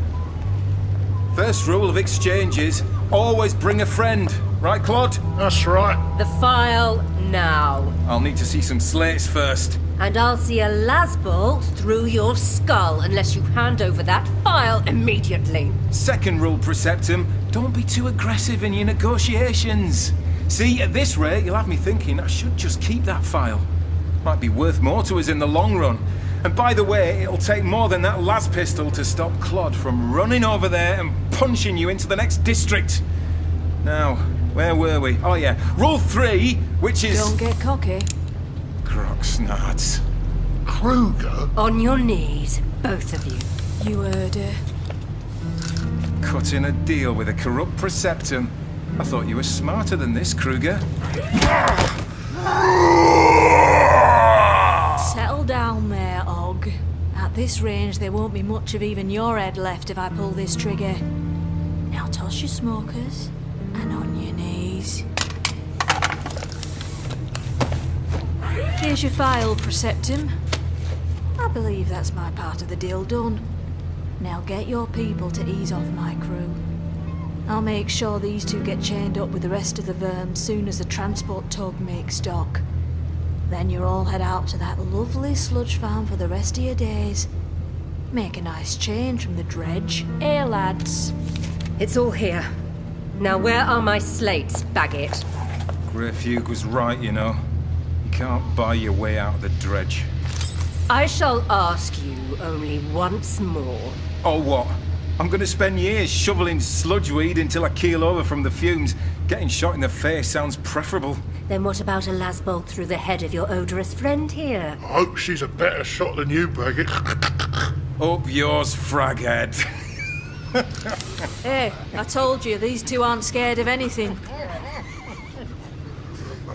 First rule of exchanges, always bring a friend. Right, Claude? That's right. The file now. I'll need to see some slates first. And I'll see a lasbolt through your skull unless you hand over that file immediately. Second rule, Preceptum, don't be too aggressive in your negotiations. See, at this rate, you'll have me thinking I should just keep that file. Might be worth more to us in the long run. And by the way, it'll take more than that las pistol to stop Claude from running over there and punching you into the next district. Now, where were we? Oh yeah, rule 3, which is... Don't get cocky. Crocksnards. Kruger? On your knees, both of you. You heard her. Cutting a deal with a corrupt Preceptum. I thought you were smarter than this, Kruger. Settle down there, Og. At this range, there won't be much of even your head left if I pull this trigger. Now toss your smokers, and on your knees. Here's your file, Preceptum. I believe that's my part of the deal done. Now get your people to ease off my crew. I'll make sure these two get chained up with the rest of the verms soon as the transport tug makes dock. Then you all head out to that lovely sludge farm for the rest of your days. Make a nice change from the dredge, eh, lads? It's all here. Now where are my slates, Baggett? Greyfugue was right, you know. You can't buy your way out of the dredge. I shall ask you only once more. Oh, what? I'm gonna spend years shoveling sludge weed until I keel over from the fumes. Getting shot in the face sounds preferable. Then what about a lasbolt through the head of your odorous friend here? I hope she's a better shot than you, Baggett. Up yours, fraghead. Hey, I told you, these two aren't scared of anything.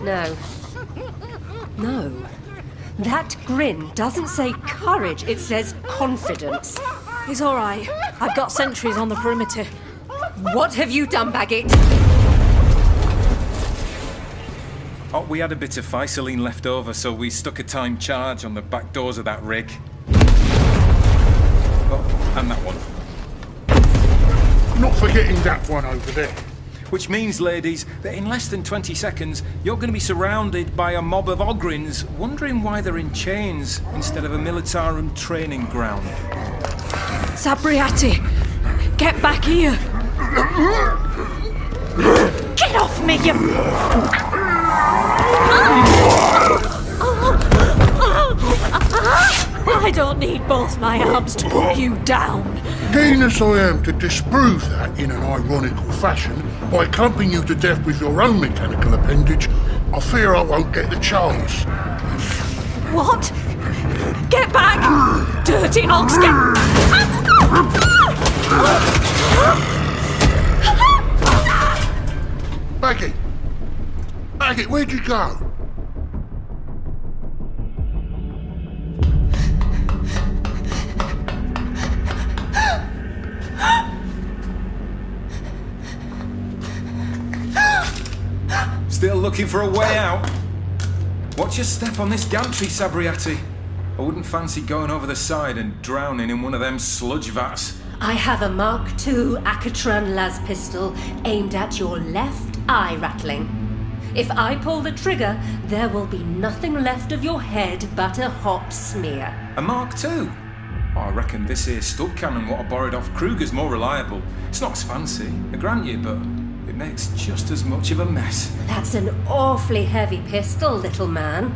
No. No. That grin doesn't say courage, it says confidence. He's all right. I've got sentries on the perimeter. What have you done, Baggett? Oh, we had a bit of Physaline left over, so we stuck a timed charge on the back doors of that rig. Oh, and that one. Not forgetting that one over there. Which means, ladies, that in less than 20 seconds, you're going to be surrounded by a mob of Ogrins, wondering why they're in chains instead of a Militarum training ground. Sabriati! Get back here! Get off me, you... I don't need both my arms to put you down. Keen as I am to disprove that in an ironical fashion by clumping you to death with your own mechanical appendage, I fear I won't get the chance. What? Get back! Dirty ox, Baggett! Baggett, where'd you go? Still looking for a way out? Watch your step on this gantry, Sabriati. I wouldn't fancy going over the side and drowning in one of them sludge vats. I have a Mark II Acatran las pistol aimed at your left eye rattling. If I pull the trigger, there will be nothing left of your head but a hot smear. A Mark II? Oh, I reckon this here stud cannon what I borrowed off Kruger's more reliable. It's not as fancy, I grant you, but it makes just as much of a mess. That's an awfully heavy pistol, little man.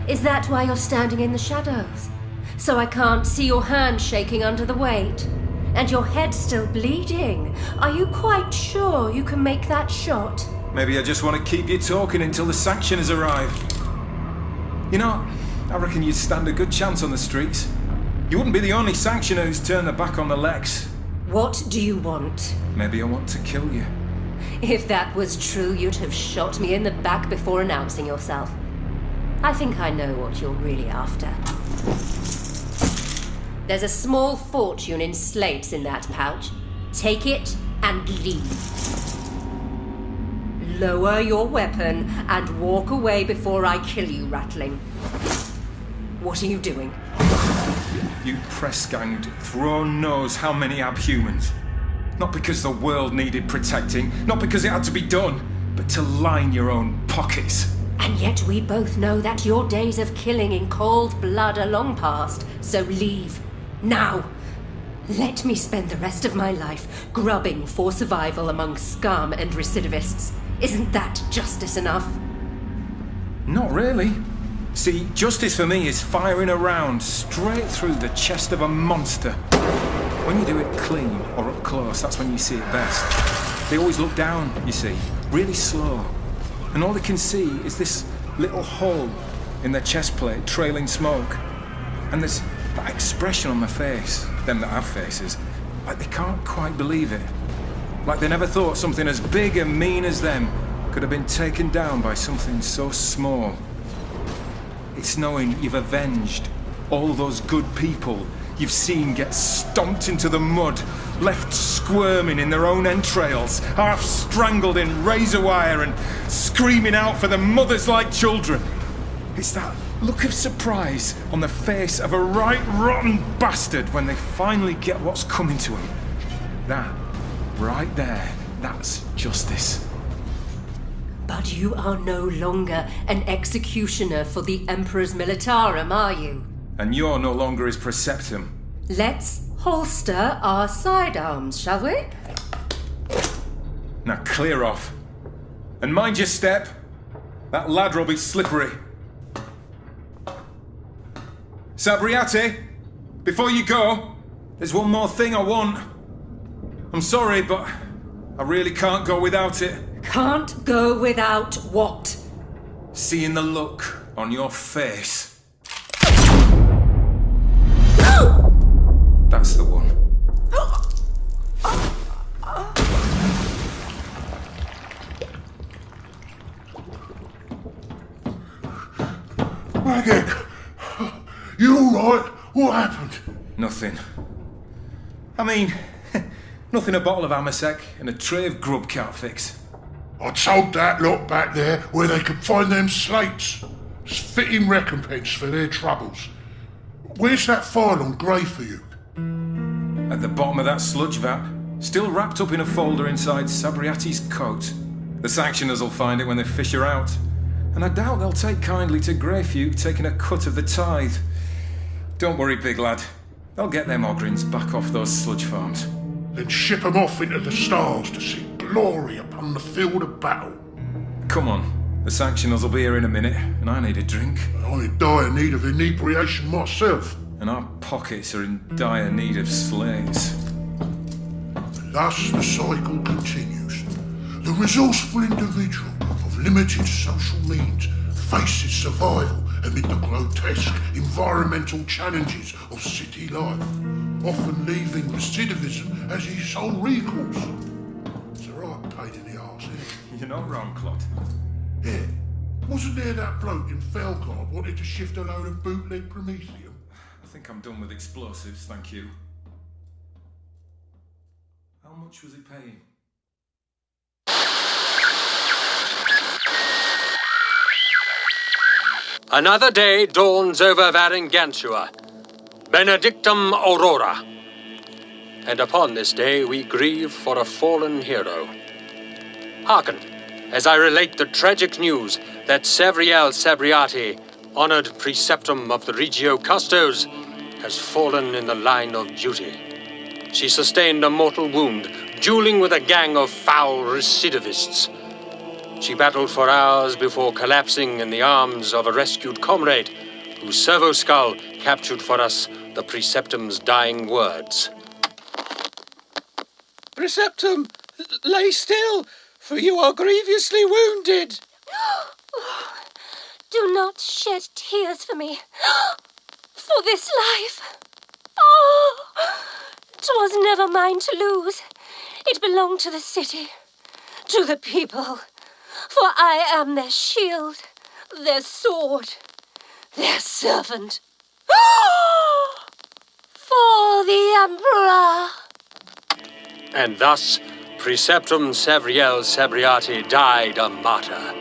Is that why you're standing in the shadows? So I can't see your hand shaking under the weight? And your head still bleeding? Are you quite sure you can make that shot? Maybe I just want to keep you talking until the sanctioners arrive. You know, I reckon you'd stand a good chance on the streets. You wouldn't be the only sanctioner who's turned their back on the Lex. What do you want? Maybe I want to kill you. If that was true, you'd have shot me in the back before announcing yourself. I think I know what you're really after. There's a small fortune in slates in that pouch. Take it and leave. Lower your weapon and walk away before I kill you, Ratling. What are you doing? You press-ganged, throne knows how many abhumans. Not because the world needed protecting, not because it had to be done, but to line your own pockets. And yet we both know that your days of killing in cold blood are long past, so leave. Now! Let me spend the rest of my life grubbing for survival among scum and recidivists. Isn't that justice enough? Not really. See, justice for me is firing a round straight through the chest of a monster. When you do it clean or up close, that's when you see it best. They always look down, you see, really slow. And all they can see is this little hole in their chest plate trailing smoke. And there's that expression on their face, them that have faces, like they can't quite believe it. Like they never thought something as big and mean as them could have been taken down by something so small. It's knowing you've avenged all those good people you've seen get stomped into the mud, left squirming in their own entrails, half strangled in razor wire and screaming out for their mothers like children. It's that look of surprise on the face of a right rotten bastard when they finally get what's coming to them. That, right there, that's justice. But you are no longer an executioner for the Emperor's Militarum, are you? And you're no longer his Preceptum. Let's holster our sidearms, shall we? Now clear off. And mind your step. That ladder'll be slippery. Sabriati, before you go, there's one more thing I want. I'm sorry, but I really can't go without it. Can't go without what? Seeing the look on your face. That's the one. Maggot! You alright? What happened? Nothing. I mean, nothing a bottle of Amasec and a tray of grub can't fix. I told that lot back there where they could find them slates. It's fitting recompense for their troubles. Where's that file on Greyfield? At the bottom of that sludge vat, still wrapped up in a folder inside Sabriati's coat. The sanctioners will find it when they fish her out. And I doubt they'll take kindly to Greyfuge taking a cut of the tithe. Don't worry, big lad. They'll get them Ogrins back off those sludge farms. Then ship 'em off into the stars to see glory upon the field of battle. Come on. The sanctioners will be here in a minute, and I need a drink. I'm in dire need of inebriation myself. And our pockets are in dire need of slates. And thus the cycle continues. The resourceful individual of limited social means faces survival amid the grotesque environmental challenges of city life, often leaving recidivism as his sole recourse. It's a right pain in the arse, isn't it? You're not wrong, Clot. Yeah. Wasn't there that bloke in Felguard wanted to shift a load of bootleg Prometheum? I think I'm done with explosives, thank you. How much was he paying? Another day dawns over Varangantua, Benedictum Aurora. And upon this day we grieve for a fallen hero. Hearken, as I relate the tragic news that Sevriel Sabriati, honored Preceptum of the Regio Custos, has fallen in the line of duty. She sustained a mortal wound, dueling with a gang of foul recidivists. She battled for hours before collapsing in the arms of a rescued comrade, whose servo skull captured for us the Preceptum's dying words. Preceptum, lay still, for you are grievously wounded. Do not shed tears for me. For this life. Oh, 'twas never mine to lose. It belonged to the city, to the people. For I am their shield, their sword, their servant. For the Emperor. And thus, Preceptum Sevriel Sebriati died a martyr.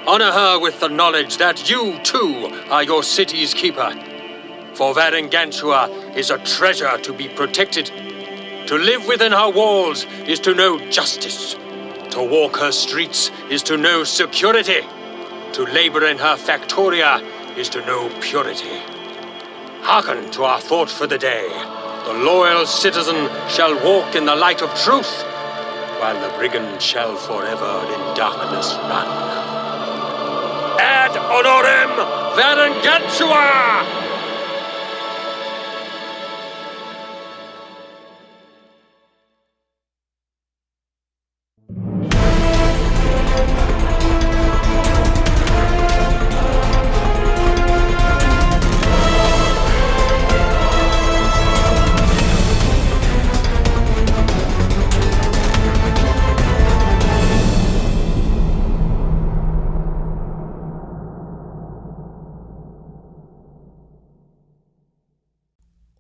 Honor her with the knowledge that you, too, are your city's keeper. For Varangantua is a treasure to be protected. To live within her walls is to know justice. To walk her streets is to know security. To labor in her factoria is to know purity. Hearken to our thought for the day. The loyal citizen shall walk in the light of truth, while the brigand shall forever in darkness run. Ad honorem Varangantua!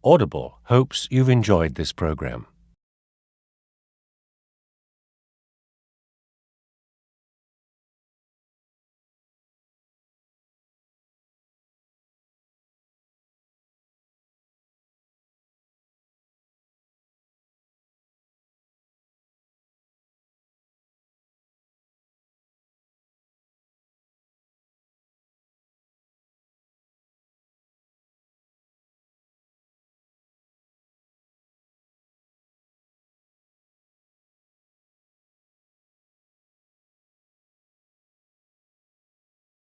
Audible hopes you've enjoyed this program.